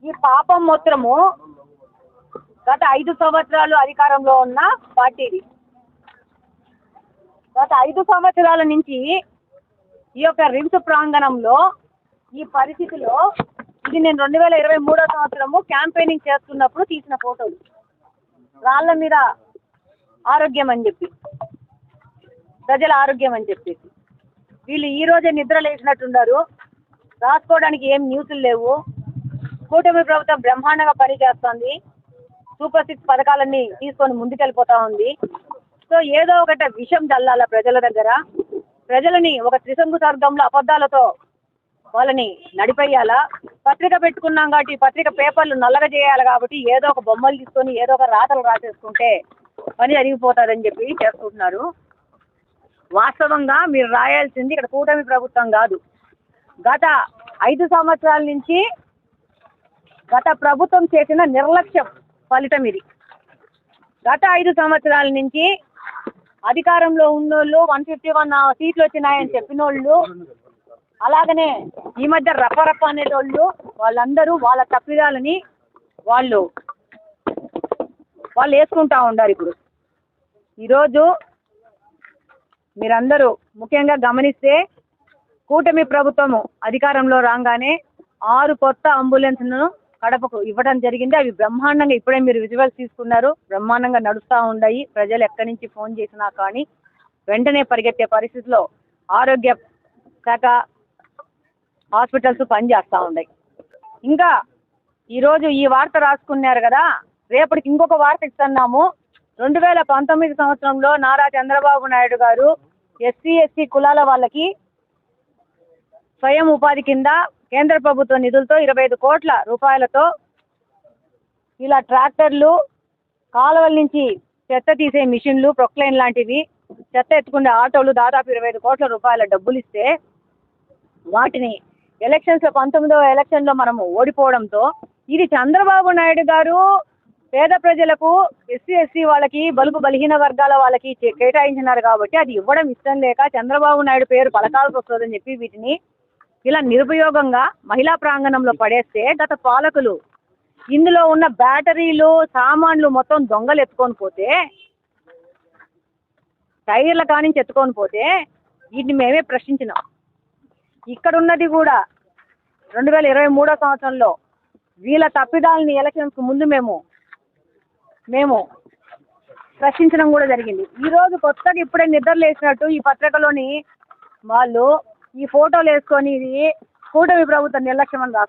ఈ పాపం మొత్తము గత 5 సంవత్సరాలు అధికారంలో ఉన్న పార్టీది. గత 5 సంవత్సరాల నుంచి ఈ యొక్క రిమ్స్ ప్రాంగణంలో ఈ పరిస్థితిలో ఇది నేను 2023 సంవత్సరము క్యాంపెయినింగ్ చేస్తున్నప్పుడు తీసిన ఫోటోలు. రాళ్ల మీద ఆరోగ్యం అని చెప్పి, ప్రజల ఆరోగ్యం అని చెప్పేసి వీళ్ళు ఈ రోజే నిద్ర లేచినట్టున్నారు. రాసుకోవడానికి ఏం న్యూస్లు లేవు. కూటమి ప్రభుత్వం బ్రహ్మాండంగా పనిచేస్తుంది. సూపర్ 6 పథకాలన్నీ తీసుకొని ముందుకెళ్ళిపోతా ఉంది. సో ఏదో ఒకటి విషయం చల్లాల ప్రజల దగ్గర, ప్రజలని ఒక త్రిశంకు స్వర్గంలో అబద్ధాలతో వాళ్ళని నడిపేయాలా. పత్రిక పెట్టుకున్నాం కాబట్టి పత్రిక పేపర్లు నల్లగా చేయాలి కాబట్టి ఏదో ఒక బొమ్మలు తీసుకొని ఏదో ఒక రాతలు రాసేసుకుంటే పని జరిగిపోతుందని చెప్పి చేసుకుంటున్నారు. వాస్తవంగా మీరు రాయాల్సింది ఇక్కడ కూటమి ప్రభుత్వం కాదు, గత 5 సంవత్సరాల నుంచి గత ప్రభుత్వం చేసిన నిర్లక్ష్యం ఫలితం ఇది. గత 5 సంవత్సరాల నుంచి అధికారంలో ఉన్నోళ్ళు 151 సీట్లు వచ్చినాయని చెప్పిన వాళ్ళు, అలాగనే ఈ మధ్య రప్ప అనేటోళ్ళు, వాళ్ళందరూ వాళ్ళ తప్పిదాలని వాళ్ళు వేసుకుంటా ఉన్నారు. ఇప్పుడు ఈరోజు మీరందరూ ముఖ్యంగా గమనిస్తే కూటమి ప్రభుత్వము అధికారంలో రాగానే 6 కొత్త అంబులెన్స్ను కడపకు ఇవ్వడం జరిగింది. అవి బ్రహ్మాండంగా ఇప్పుడే మీరు విజువల్స్ తీసుకున్నారు, బ్రహ్మాండంగా నడుస్తూ ఉన్నాయి. ప్రజలు ఎక్కడి నుంచి ఫోన్ చేసినా కానీ వెంటనే పరిగెత్తే పరిస్థితిలో ఆరోగ్య శాఖ హాస్పిటల్స్ పనిచేస్తూ ఉన్నాయి. ఇంకా ఈరోజు ఈ వార్త రాసుకున్నారు కదా, రేపటికి ఇంకొక వార్త ఇస్తున్నాము. 2019 సంవత్సరంలో నారా చంద్రబాబు నాయుడు గారు ఎస్సీ కులాల వాళ్ళకి స్వయం ఉపాధి కింద కేంద్ర ప్రభుత్వ నిధులతో 25 కోట్ల రూపాయలతో ఇలా ట్రాక్టర్లు, కాలువల నుంచి చెత్త తీసే మిషన్లు, ప్రొక్లైన్ లాంటివి, చెత్త ఎత్తుకునే ఆటోలు దాదాపు 25 కోట్ల రూపాయల డబ్బులు ఇస్తే వాటిని ఎలక్షన్స్ 19వ ఎలక్షన్లో మనము ఓడిపోవడంతో ఇది చంద్రబాబు నాయుడు గారు పేద ప్రజలకు ఎస్సీ వాళ్ళకి బలహీన వర్గాల వాళ్ళకి కేటాయించినారు కాబట్టి అది ఇవ్వడం ఇష్టం లేక చంద్రబాబు నాయుడు పేరు పలకాల్సి వస్తుందని చెప్పి వీటిని ఇలా నిరుపయోగంగా మహిళా ప్రాంగణంలో పడేస్తే గత పాలకులు ఇందులో ఉన్న బ్యాటరీలు సామాన్లు మొత్తం దొంగలు ఎత్తుకొని పోతే, టైర్ల కానించి ఎత్తుకొని పోతే వీటిని మేమే ప్రశ్నించినాం. ఇక్కడ ఉన్నది కూడా 2023 సంవత్సరంలో వీళ్ళ తప్పిదాలని ఎలక్షన్స్కు ముందు మేము ప్రశ్నించడం కూడా జరిగింది. ఈరోజు కొత్తగా ఇప్పుడే నిద్రలు వేసినట్టు ఈ పత్రికలోని వాళ్ళు ఈ ఫోటోలు వేసుకొని ఇది కూటమి ప్రభుత్వ నిర్లక్ష్యం అని రాస్తారు.